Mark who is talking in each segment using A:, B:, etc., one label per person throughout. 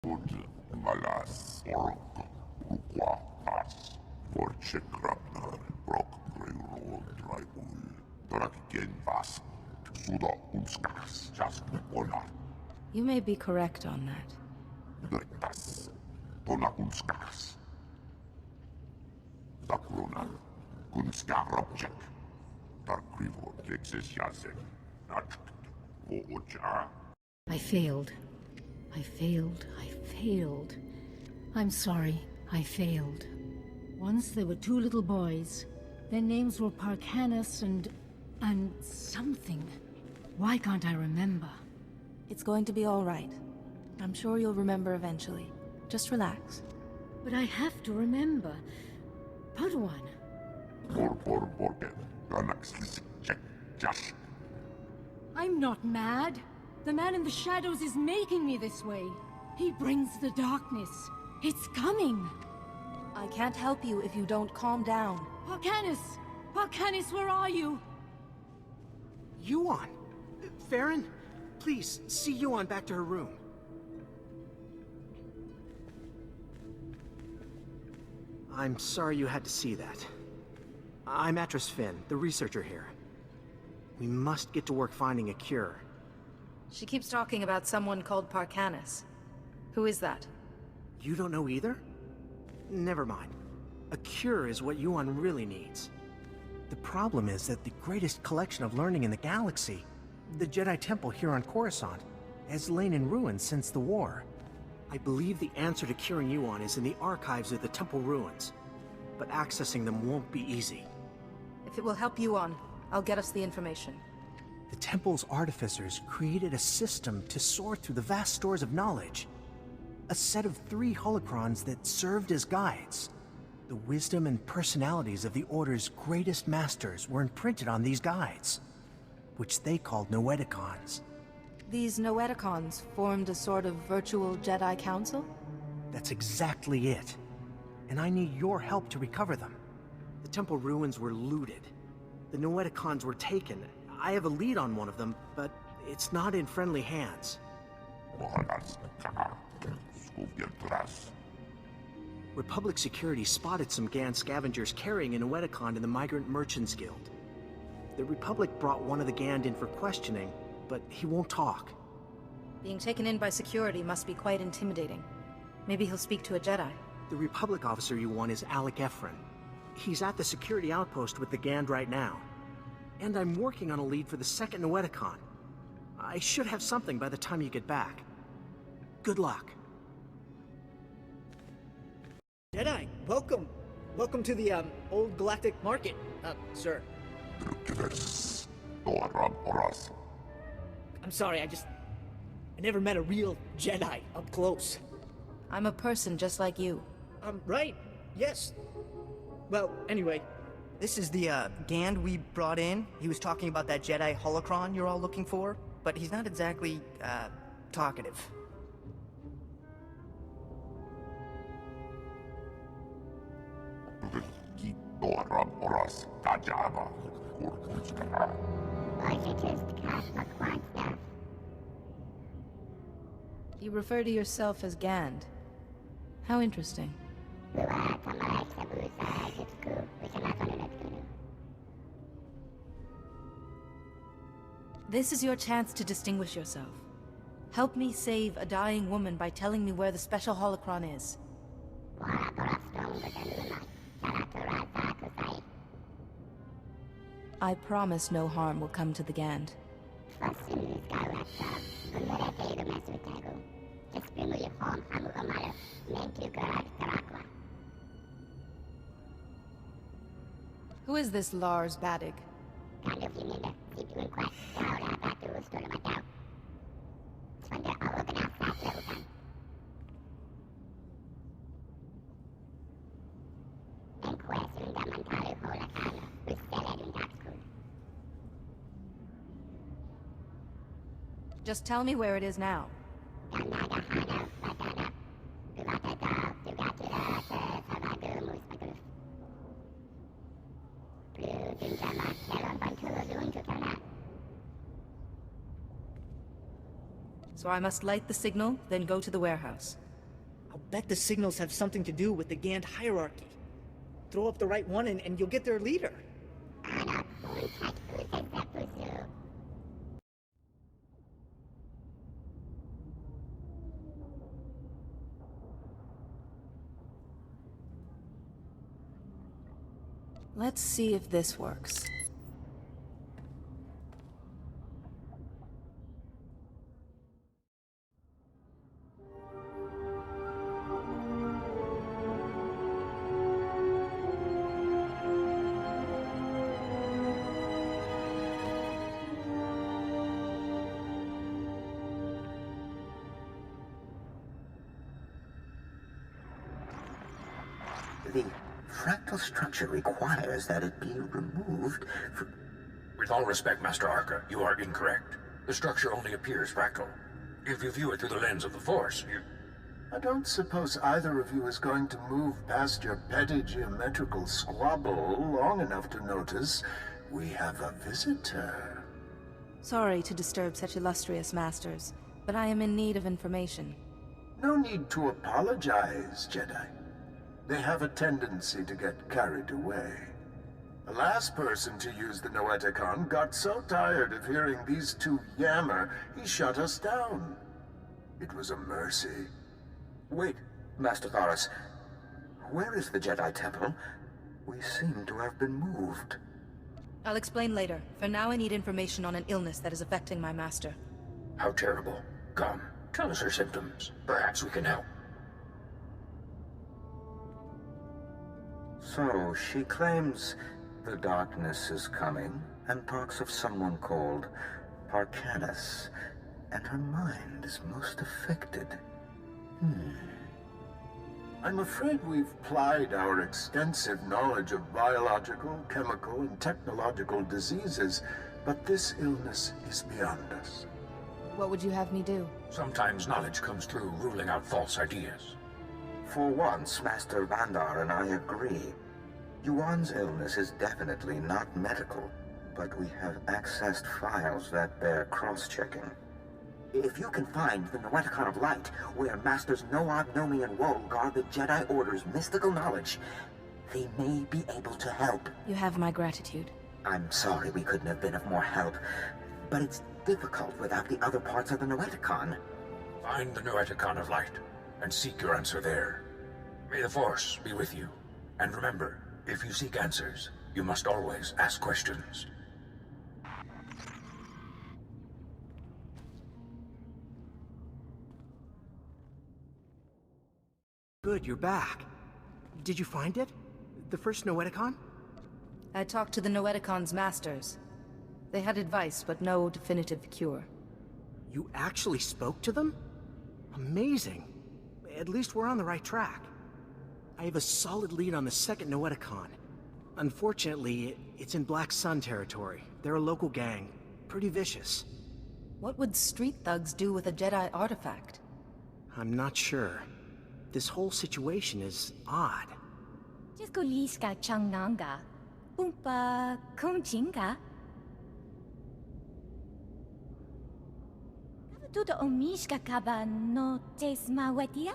A: Malas ork rukwa as forche krapnar brok greuro draigul drakigen vas suda unskas just ona
B: You may be correct on that.
A: dretas tona unskas Dakrona kunskarabjek Darkrivo lexes yasen Natcht Voja
B: I failed. I failed. I failed. I'm sorry. I failed. Once there were two little boys. Their names were Parkanis and something. Why can't I remember?
C: It's going to be all right. I'm sure you'll remember eventually. Just relax.
B: But I have to remember. Padawan.
A: Borgen Ganax check Jash
B: I'm not mad. The man in the shadows is making me this way. He brings the darkness. It's coming.
C: I can't help you if you don't calm down.
B: Parkanis! Parkanis, where are you?
D: Yuan! Farron, please, see Yuan back to her room. I'm sorry you had to see that. I'm Atris Finn, the researcher here. We must get to work finding a cure.
C: She keeps talking about someone called Parkanis. Who is that?
D: You don't know either? Never mind. A cure is what Yuan really needs. The problem is that the greatest collection of learning in the galaxy, the Jedi Temple here on Coruscant, has lain in ruins since the war. I believe the answer to curing Yuan is in the archives of the temple ruins, but accessing them won't be easy.
C: If it will help Yuan, I'll get us the information.
D: The temple's artificers created a system to sort through the vast stores of knowledge. A set of 3 holocrons that served as guides. The wisdom and personalities of the Order's greatest masters were imprinted on these guides, which they called Noeticons.
C: These Noeticons formed a sort of virtual Jedi Council?
D: That's exactly it. And I need your help to recover them. The temple ruins were looted. The Noeticons were taken. I have a lead on one of them, but it's not in friendly hands. Republic security spotted some Gan scavengers carrying a Noeticon in the Migrant Merchants Guild. The Republic brought one of the Gand in for questioning, but he won't talk.
C: Being taken in by security must be quite intimidating. Maybe he'll speak to a Jedi.
D: The Republic officer you want is Alec Efron. He's at the security outpost with the Gand right now. And I'm working on a lead for the second Noeticon. I should have something by the time you get back. Good luck.
E: Jedi, welcome. Welcome to the, Old Galactic Market, sir. I'm sorry, I never met a real Jedi up close.
C: I'm a person just like you.
E: Right, yes. Well, anyway.
F: This is the, Gand we brought in. He was talking about that Jedi holocron you're all looking for, but he's not exactly, talkative.
C: You refer to yourself as Gand. How interesting. This is your chance to distinguish yourself. Help me save a dying woman by telling me where the special holocron is. I promise no harm will come to the Gand. Who is this Lars Badig? Just tell me where it is now. So I must light the signal, then go to the warehouse.
E: bet the signals have something to do with the Gand hierarchy. Throw up the right one and you'll get their leader.
C: Let's see if this works.
G: The fractal structure requires that it be removed from...
H: With all respect, Master Arca, you are incorrect. The structure only appears fractal. If you view it through the lens of the Force, you...
I: I don't suppose either of you is going to move past your petty geometrical squabble long enough to notice we have a visitor.
C: Sorry to disturb such illustrious masters, but I am in need of information.
I: No need to apologize, Jedi. They have a tendency to get carried away. The last person to use the Noeticon got so tired of hearing these two yammer, he shut us down. It was a mercy.
G: Wait, Master Thoris. Where is the Jedi Temple? We seem to have been moved.
C: I'll explain later. For now, I need information on an illness that is affecting my master.
H: How terrible. Come, tell us her symptoms. Perhaps we can help.
G: So, she claims the darkness is coming, and talks of someone called Parcanus, and her mind is most affected.
I: I'm afraid we've plied our extensive knowledge of biological, chemical, and technological diseases, but this illness is beyond us.
C: What would you have me do?
H: Sometimes knowledge comes through ruling out false ideas.
G: For once, Master Vandar and I agree. Yuan's illness is definitely not medical, but we have accessed files that bear cross-checking.
J: If you can find the Noeticon of Light, where Masters Noad, Nomi, and Woe guard the Jedi Order's mystical knowledge, they may be able to help.
C: You have my gratitude.
J: I'm sorry we couldn't have been of more help, but it's difficult without the other parts of the Noeticon.
H: Find the Noeticon of Light, and seek your answer there. May the Force be with you. And remember, if you seek answers, you must always ask questions.
D: Good, you're back. Did you find it? The first Noeticon?
C: I talked to the Noeticon's masters. They had advice, but no definitive cure.
D: You actually spoke to them? Amazing. At least we're on the right track. I have a solid lead on the second Noeticon. Unfortunately, it's in Black Sun territory. They're a local gang. Pretty vicious.
C: What would street thugs do with a Jedi artifact?
D: I'm not sure. This whole situation is odd.
B: Jiskuliska changnanga. Umpa kumchinga. Tudo omishka kaba no tesmawetia?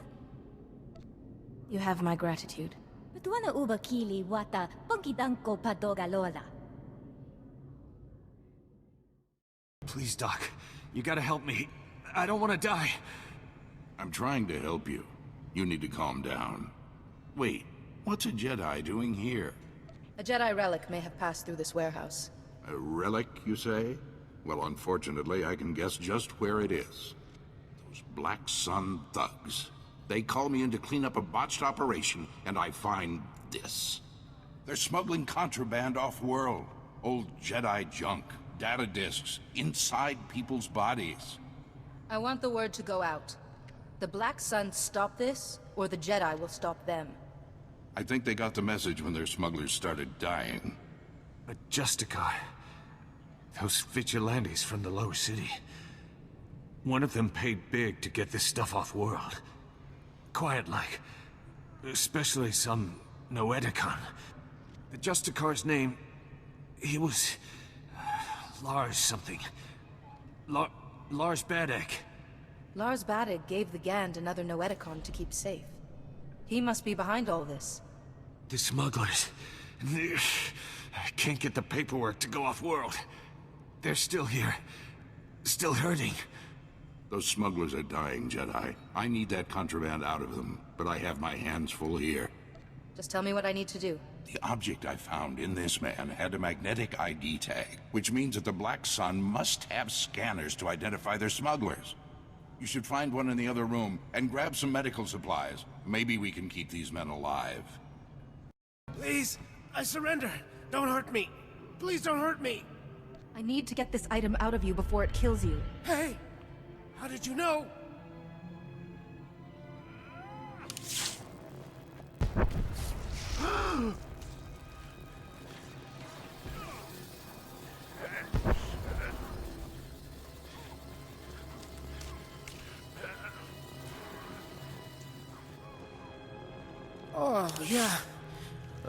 C: You have my gratitude.
B: Tuana uba kili wata ponkidanko padogalola.
K: Please, Doc. You gotta help me. I don't want to die.
A: I'm trying to help you. You need to calm down. Wait, what's a Jedi doing here?
C: A Jedi relic may have passed through this warehouse.
A: A relic, you say? Well, unfortunately, I can guess just where it is. Those Black Sun thugs. They call me in to clean up a botched operation, and I find this. They're smuggling contraband off-world. Old Jedi junk, data disks, inside people's bodies.
C: I want the word to go out. The Black Sun stop this, or the Jedi will stop them.
A: I think they got the message when their smugglers started dying.
K: But Justicar... those vigilantes from the lower city... one of them paid big to get this stuff off-world. Quiet-like. Especially some Noeticon. The Justicar's name... he was... Lars something. Lars Badek.
C: Lars Badek gave the Gand another Noeticon to keep safe. He must be behind all this.
K: The smugglers. I can't get the paperwork to go off-world. They're still here. Still hurting.
A: Those smugglers are dying, Jedi. I need that contraband out of them, but I have my hands full here.
C: Just tell me what I need to do.
A: The object I found in this man had a magnetic ID tag, which means that the Black Sun must have scanners to identify their smugglers. You should find one in the other room and grab some medical supplies. Maybe we can keep these men alive.
D: Please, I surrender. Don't hurt me. Please don't hurt me.
C: I need to get this item out of you before it kills you.
D: Hey! How did you know? Oh, yeah.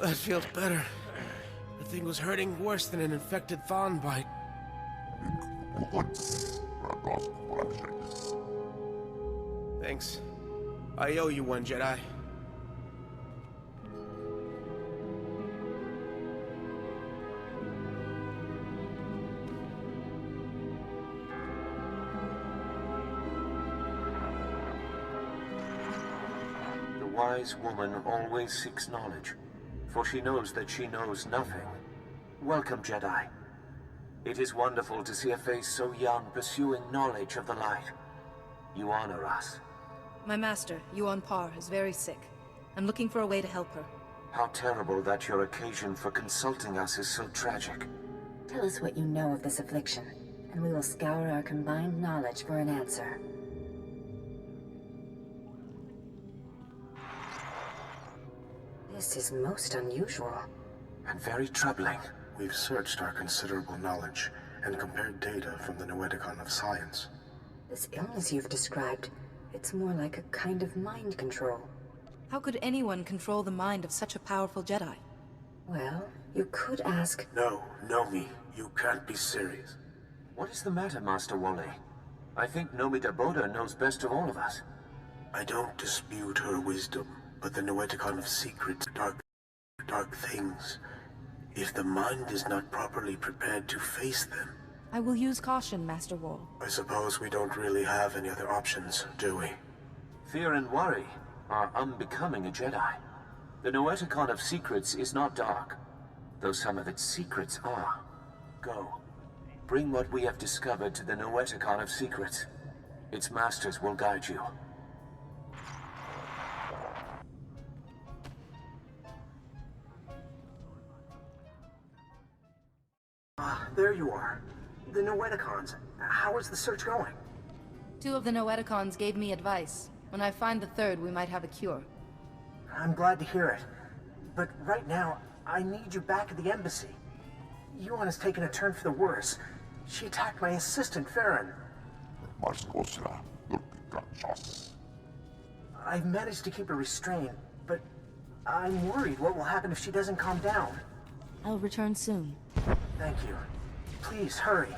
D: That feels better. The thing was hurting worse than an infected fawn bite. Thanks. I owe you one, Jedi.
G: The wise woman always seeks knowledge, for she knows that she knows nothing. Welcome, Jedi. It is wonderful to see a face so young pursuing knowledge of the light. You honor us.
C: My master, Yuan Par, is very sick. I'm looking for a way to help her.
G: How terrible that your occasion for consulting us is so tragic.
L: Tell us what you know of this affliction, and we will scour our combined knowledge for an answer. This is most unusual.
G: And very troubling.
I: We've searched our considerable knowledge and compared data from the Noeticon of Science.
L: This illness you've described, it's more like a kind of mind control.
C: How could anyone control the mind of such a powerful Jedi?
L: Well, you could ask...
I: No, Nomi, you can't be serious.
G: What is the matter, Master Wole? I think Nomi Daboda knows best of all of us.
I: I don't dispute her wisdom, but the Noeticon of secrets, dark things. If the mind is not properly prepared to face them...
C: I will use caution, Master Wole.
I: I suppose we don't really have any other options, do we?
G: Fear and worry are unbecoming a Jedi. The Noeticon of secrets is not dark, though some of its secrets are. Go. Bring what we have discovered to the Noeticon of secrets. Its masters will guide you.
D: There you are. The Noeticons. How is the search going?
C: 2 of the Noeticons gave me advice. When I find the 3rd, we might have a cure.
D: I'm glad to hear it. But right now, I need you back at the embassy. Yuan has taken a turn for the worse. She attacked my assistant, Farron. I've managed to keep her restrained, but I'm worried what will happen if she doesn't calm down.
C: I'll return soon.
D: Thank you. Please, hurry.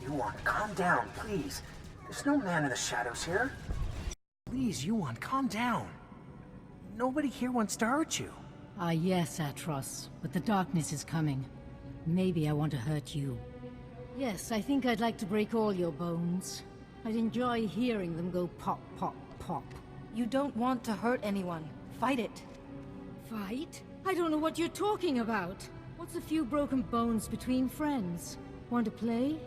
D: Yuan, calm down, please. There's no man in the shadows here. Please, Yuan, calm down. Nobody here wants to hurt you.
B: Ah, yes, Atros, but the darkness is coming. Maybe I want to hurt you. Yes, I think I'd like to break all your bones. I'd enjoy hearing them go pop, pop, pop.
C: You don't want to hurt anyone. Fight it.
B: Fight? I don't know what you're talking about. What's a few broken bones between friends? Want to play?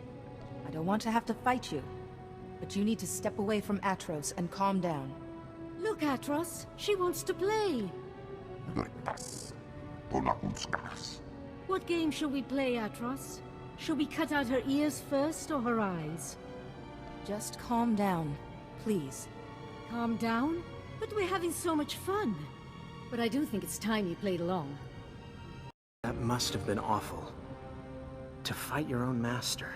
C: I don't want to have to fight you. But you need to step away from Atros and calm down.
B: Look, Atros, she wants to play. What game shall we play, Atros? Shall we cut out her ears first or her eyes?
C: Just calm down, please.
B: Calm down? But we're having so much fun. But I do think it's time you played along.
D: That must have been awful. To fight your own master.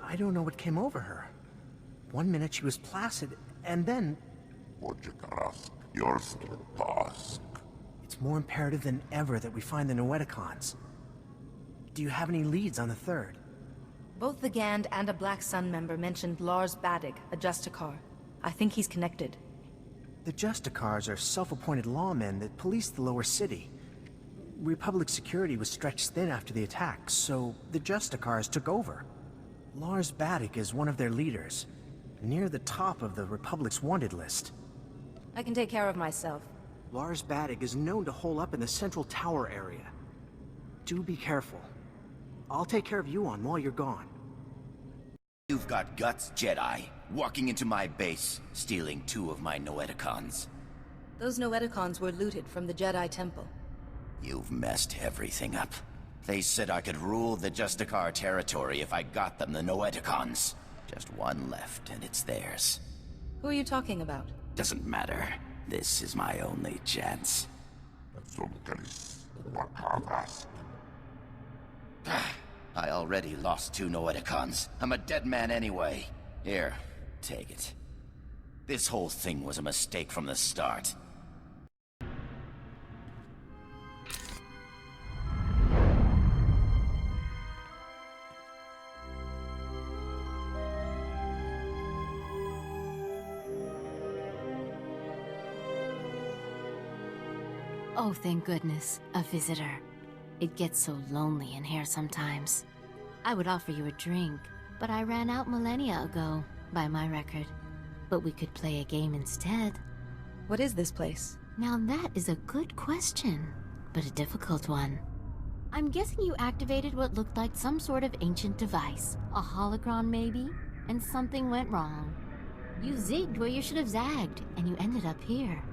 D: I don't know what came over her. One minute she was placid, and then... It's more imperative than ever that we find the Noeticons. Do you have any leads on the 3rd?
C: Both the Gand and a Black Sun member mentioned Lars Badig, a Justicar. I think he's connected.
D: The Justicars are self-appointed lawmen that police the lower city. Republic security was stretched thin after the attack, so the Justicars took over. Lars Baddock is one of their leaders, near the top of the Republic's wanted list.
C: I can take care of myself.
D: Lars Baddock is known to hole up in the Central Tower area. Do be careful. I'll take care of Yuan while you're gone.
M: You've got guts, Jedi. Walking into my base, stealing 2 of my Noeticons.
C: Those Noeticons were looted from the Jedi Temple.
M: You've messed everything up. They said I could rule the Justicar territory if I got them the Noeticons. Just one left, and it's theirs.
C: Who are you talking about?
M: Doesn't matter. This is my only chance. I already lost 2 Noeticons. I'm a dead man anyway. Here, take it. This whole thing was a mistake from the start.
B: Oh, thank goodness, a visitor. It gets so lonely in here sometimes. I would offer you a drink, but I ran out millennia ago, by my record. But we could play a game instead.
C: What is this place?
B: Now that is a good question, but a difficult one. I'm guessing you activated what looked like some sort of ancient device. A holocron maybe? And something went wrong. You zigged where you should have zagged, and you ended up here.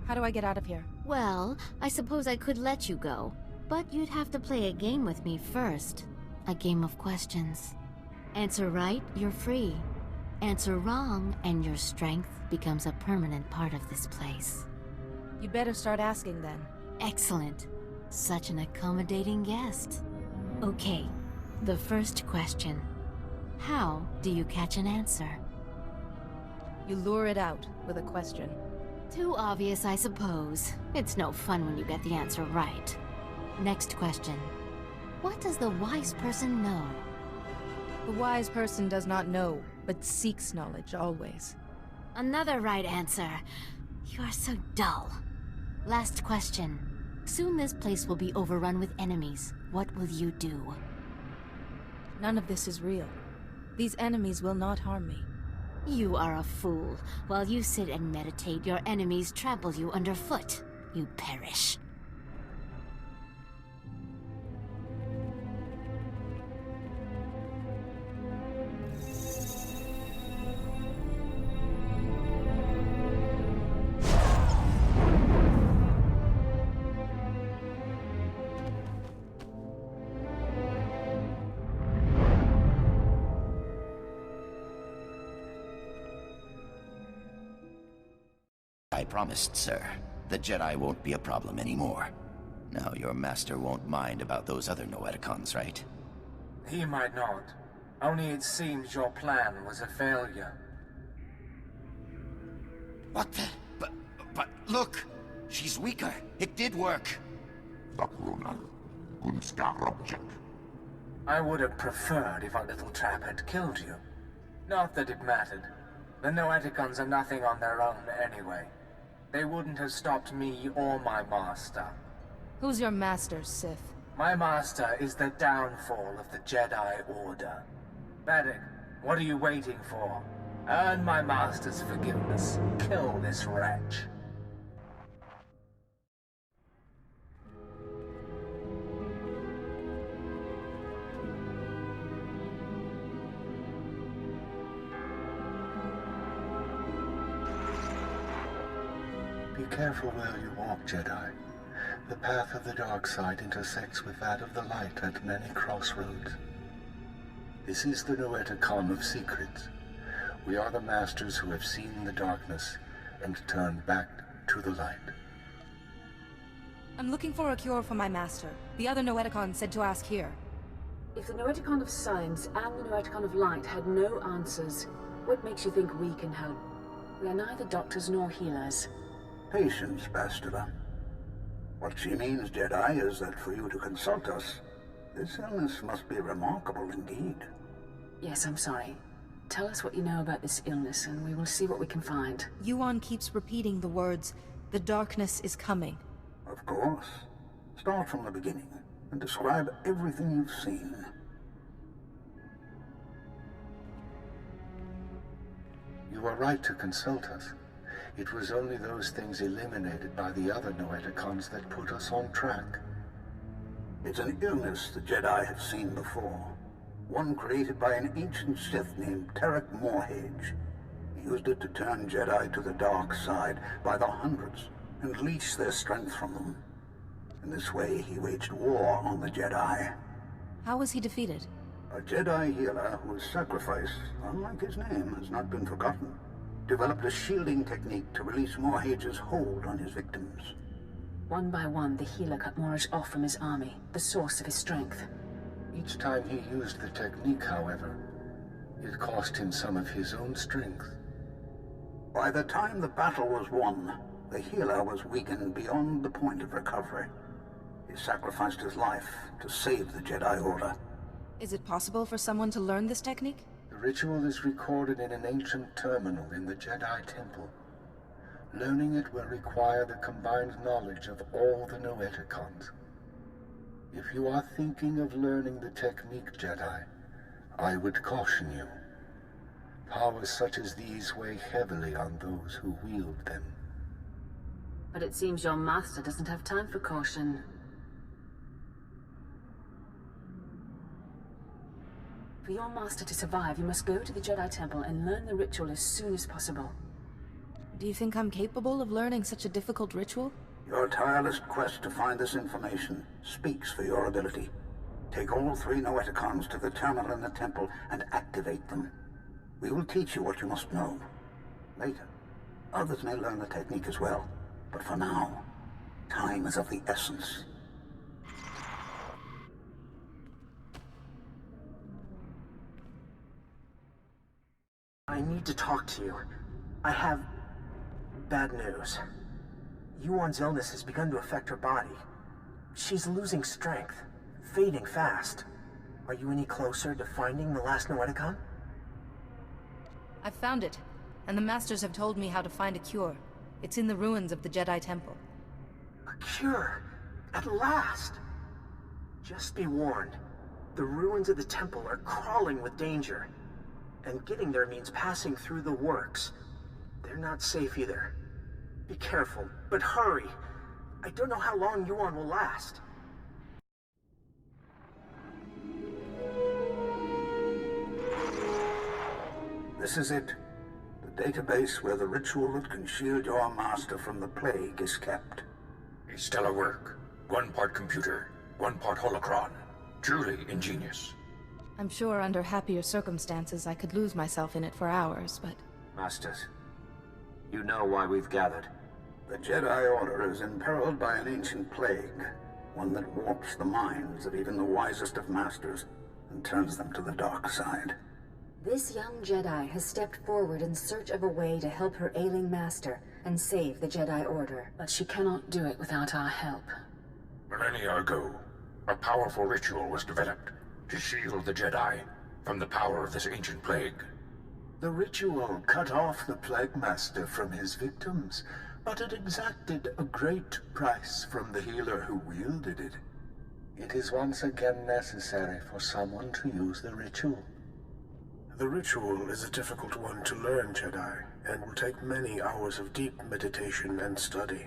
C: How do I get out of here?
B: Well, I suppose I could let you go, but you'd have to play a game with me first. A game of questions. Answer right, you're free. Answer wrong, and your strength becomes a permanent part of this place.
C: You'd better start asking then.
B: Excellent. Such an accommodating guest. Okay, the first question. How do you catch an answer?
C: You lure it out with a question.
B: Too obvious, I suppose. It's no fun when you get the answer right. Next question. What does the wise person know?
C: The wise person does not know, but seeks knowledge always.
B: Another right answer. You are so dull. Last question. Soon this place will be overrun with enemies. What will you do?
C: None of this is real. These enemies will not harm me.
B: You are a fool. While you sit and meditate, your enemies trample you underfoot. You perish.
M: I promised, sir. The Jedi won't be a problem anymore. Now your master won't mind about those other Noeticons, right?
G: He might not. Only it seems your plan was a failure.
M: What the? But look! She's weaker. It did work.
G: I would have preferred if our little trap had killed you. Not that it mattered. The Noeticons are nothing on their own anyway. They wouldn't have stopped me or my master.
C: Who's your master, Sith?
G: My master is the downfall of the Jedi Order. Baddock, what are you waiting for? Earn my master's forgiveness. Kill this wretch.
I: Be careful where you walk, Jedi. The path of the dark side intersects with that of the light at many crossroads. This is the Noeticon of Secrets. We are the masters who have seen the darkness and turned back to the light.
C: I'm looking for a cure for my master. The other Noeticon said to ask here.
L: If the Noeticon of Science and the Noeticon of Light had no answers, what makes you think we can help? We are neither doctors nor healers.
I: Patience, Bastila. What she means, Jedi, is that for you to consult us, this illness must be remarkable indeed.
L: Yes, I'm sorry. Tell us what you know about this illness, and we will see what we can find.
C: Yuan keeps repeating the words, "The darkness is coming."
I: Of course. Start from the beginning and describe everything you've seen.
G: You were right to consult us. It was only those things eliminated by the other Noeticons that put us on track.
I: It's an illness the Jedi have seen before. One created by an ancient Sith named Tarek Morhage. He used it to turn Jedi to the dark side by the hundreds and leech their strength from them. In this way, he waged war on the Jedi.
C: How was he defeated?
I: A Jedi healer whose sacrifice, unlike his name, has not been forgotten, developed a shielding technique to release Morhage's hold on his victims.
L: One by one, the healer cut Morage off from his army, the source of his strength.
G: Each time he used the technique, however, it cost him some of his own strength.
I: By the time the battle was won, the healer was weakened beyond the point of recovery. He sacrificed his life to save the Jedi Order.
C: Is it possible for someone to learn this technique?
G: The ritual is recorded in an ancient terminal in the Jedi Temple. Learning it will require the combined knowledge of all the Noeticons. If you are thinking of learning the technique, Jedi, I would caution you. Powers such as these weigh heavily on those who wield them.
L: But it seems your master doesn't have time for caution. For your master to survive, you must go to the Jedi Temple and learn the ritual as soon as possible.
C: Do you think I'm capable of learning such a difficult ritual?
I: Your tireless quest to find this information speaks for your ability. Take all 3 Noeticons to the terminal in the temple and activate them. We will teach you what you must know. Later, others may learn the technique as well. But for now, time is of the essence.
D: I need to talk to you. I have bad news. Yuan's illness has begun to affect her body. She's losing strength, fading fast. Are you any closer to finding the last Noeticon?
C: I've found it, and the Masters have told me how to find a cure. It's in the ruins of the Jedi Temple.
D: A cure? At last! Just be warned. The ruins of the temple are crawling with danger. And getting there means passing through the works. They're not safe either. Be careful, but hurry. I don't know how long Yuan will last.
I: This is it. The database where the ritual that can shield your master from the plague is kept.
H: A stellar work. 1 part computer, 1 part holocron. Truly ingenious.
C: I'm sure under happier circumstances I could lose myself in it for hours, but...
G: Masters, you know why we've gathered.
I: The Jedi Order is imperiled by an ancient plague, one that warps the minds of even the wisest of masters and turns them to the dark side.
N: This young Jedi has stepped forward in search of a way to help her ailing master and save the Jedi Order.
L: But she cannot do it without our help.
H: Millennia ago, a powerful ritual was developed to shield the Jedi from the power of this ancient plague.
I: The ritual cut off the Plague Master from his victims, but it exacted a great price from the healer who wielded it.
G: It is once again necessary for someone to use the ritual.
O: The ritual is a difficult one to learn, Jedi, and will take many hours of deep meditation and study.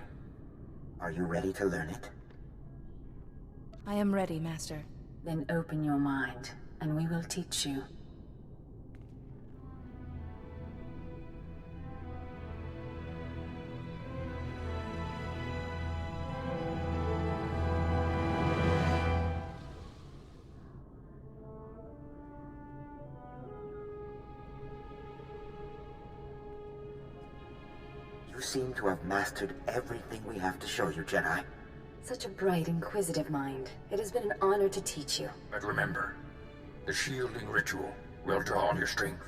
J: Are you ready to learn it?
C: I am ready, Master.
L: Then open your mind, and we will teach you.
J: You seem to have mastered everything we have to show you, Jedi.
N: Such a bright, inquisitive mind. It has been an honor to teach you.
H: But remember, the shielding ritual will draw on your strength,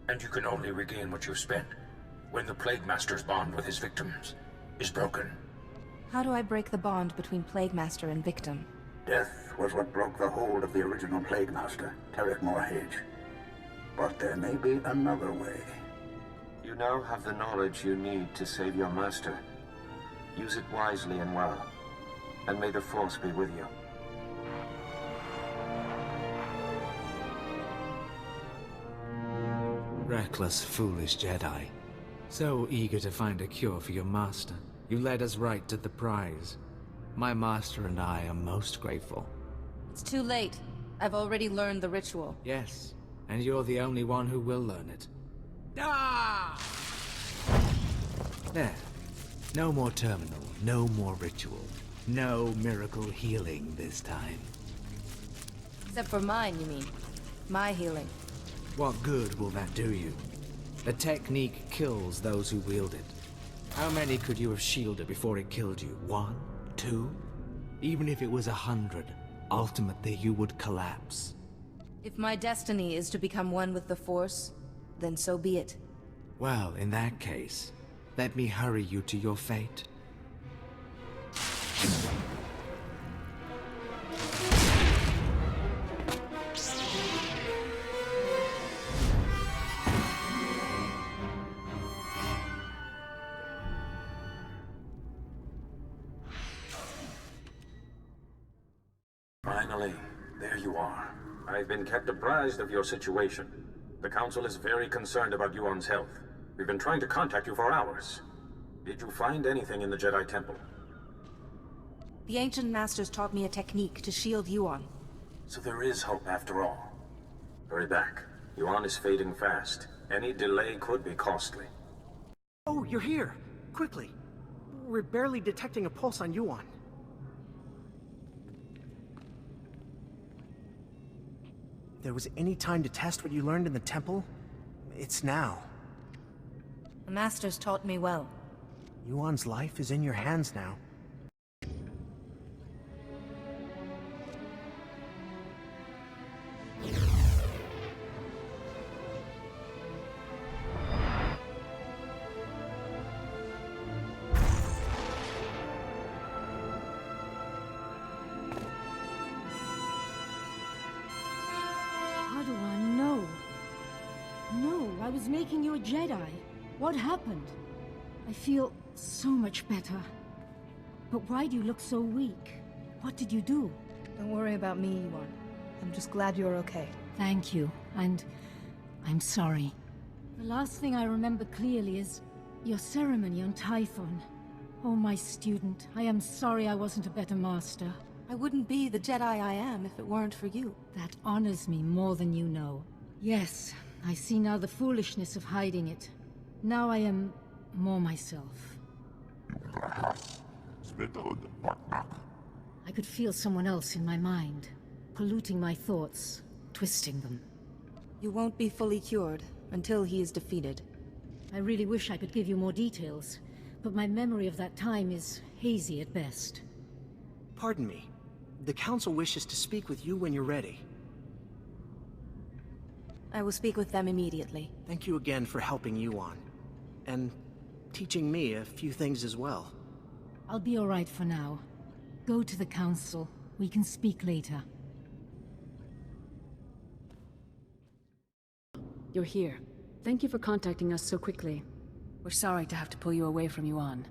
H: and you can only regain what you've spent when the Plague Master's bond with his victims is broken.
C: How do I break the bond between Plague Master and victim?
I: Death was what broke the hold of the original Plague Master, Tarek Morhage. But there may be another way.
G: You now have the knowledge you need to save your master. Use it wisely and well, and may the Force be with you.
P: Reckless, foolish Jedi. So eager to find a cure for your master, you led us right to the prize. My master and I are most grateful.
C: It's too late. I've already learned the ritual.
P: Yes, and you're the only one who will learn it. Ah! There. No more terminal, no more ritual. No miracle healing this time.
C: Except for mine, you mean? My healing.
P: What good will that do you? The technique kills those who wield it. How many could you have shielded before it killed you? 1? 2? Even if it was 100, ultimately you would collapse.
C: If my destiny is to become one with the Force, then so be it.
P: Well, in that case, let me hurry you to your fate.
G: Finally, there you are. I've been kept apprised of your situation. The Council is very concerned about Yuan's health. We've been trying to contact you for hours. Did you find anything in the Jedi Temple?
C: The Ancient Masters taught me a technique to shield Yuan.
G: So there is hope after all. Hurry back. Yuan is fading fast. Any delay could be costly.
D: Oh, you're here! Quickly! We're barely detecting a pulse on Yuan. If there was any time to test what you learned in the temple, it's now.
C: The Masters taught me well.
D: Yuan's life is in your hands now.
B: Padawan, no. No, I was making you a Jedi. What happened? I feel so much better. But why do you look so weak? What did you do?
C: Don't worry about me, Yuan. I'm just glad you're okay.
B: Thank you, and I'm sorry. The last thing I remember clearly is your ceremony on Tython. Oh, my student, I am sorry I wasn't a better master.
C: I wouldn't be the Jedi I am if it weren't for you.
B: That honors me more than you know. Yes, I see now the foolishness of hiding it. Now I am more myself. I could feel someone else in my mind, polluting my thoughts, twisting them.
C: You won't be fully cured until he is defeated.
B: I really wish I could give you more details, but my memory of that time is hazy at best.
D: Pardon me. The Council wishes to speak with you when you're ready.
C: I will speak with them immediately.
D: Thank you again for helping Yuan. And teaching me a few things as well.
B: I'll be all right for now. Go to the Council. We can speak later.
L: You're here. Thank you for contacting us so quickly. We're sorry to have to pull you away from Yuan.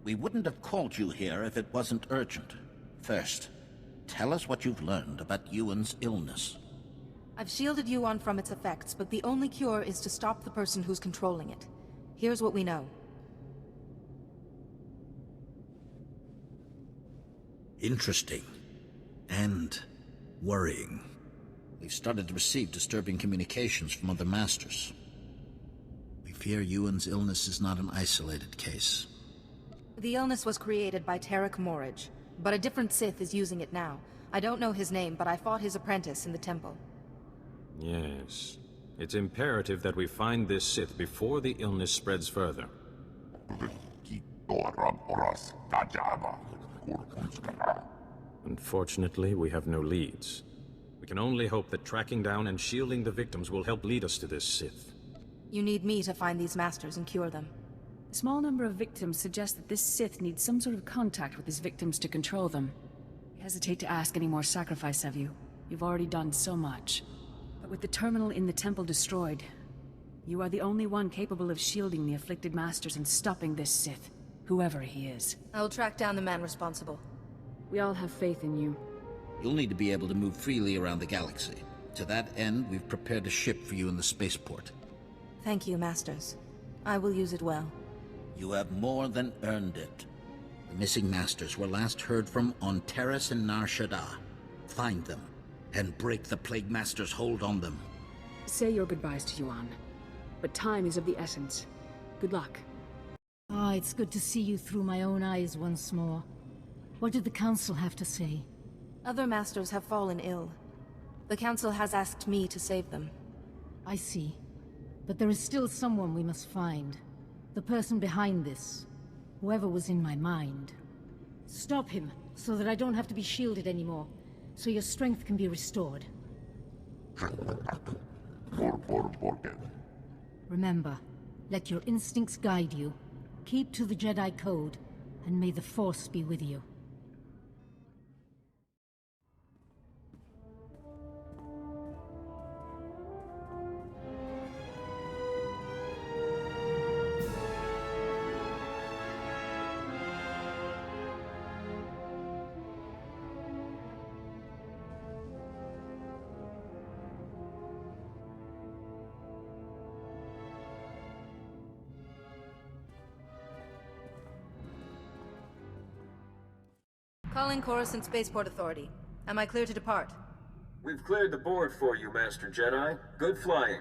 M: We wouldn't have called you here if it wasn't urgent. First, tell us what you've learned about Yuan's illness.
C: I've shielded Yuan from its effects, but the only cure is to stop the person who's controlling it. Here's what we know.
M: Interesting. And worrying. We've started to receive disturbing communications from other masters. We fear Yuan's illness is not an isolated case.
C: The illness was created by Tarek Morridge, but a different Sith is using it now. I don't know his name, but I fought his apprentice in the temple.
Q: Yes. It's imperative that we find this Sith before the illness spreads further. Unfortunately, we have no leads. We can only hope that tracking down and shielding the victims will help lead us to this Sith.
C: You need me to find these masters and cure them.
L: A small number of victims suggest that this Sith needs some sort of contact with his victims to control them. I hesitate to ask any more sacrifice of you. You've already done so much. But with the terminal in the temple destroyed, you are the only one capable of shielding the afflicted masters and stopping this Sith, whoever he is.
C: I will track down the man responsible.
L: We all have faith in you.
M: You'll need to be able to move freely around the galaxy. To that end, we've prepared a ship for you in the spaceport.
C: Thank you, Masters. I will use it well.
M: You have more than earned it. The missing Masters were last heard from on Terrace and Nar Shaddaa. Find them, and break the Plague Master's hold on them.
L: Say your goodbyes to Yuan. But time is of the essence. Good luck.
B: Ah, it's good to see you through my own eyes once more. What did the Council have to say?
C: Other Masters have fallen ill. The Council has asked me to save them.
B: I see. But there is still someone we must find. The person behind this. Whoever was in my mind. Stop him, so that I don't have to be shielded anymore. So your strength can be restored. Remember, let your instincts guide you. Keep to the Jedi Code, and may the Force be with you.
C: Calling Coruscant Spaceport Authority. Am I clear to depart?
G: We've cleared the board for you, Master Jedi. Good flying.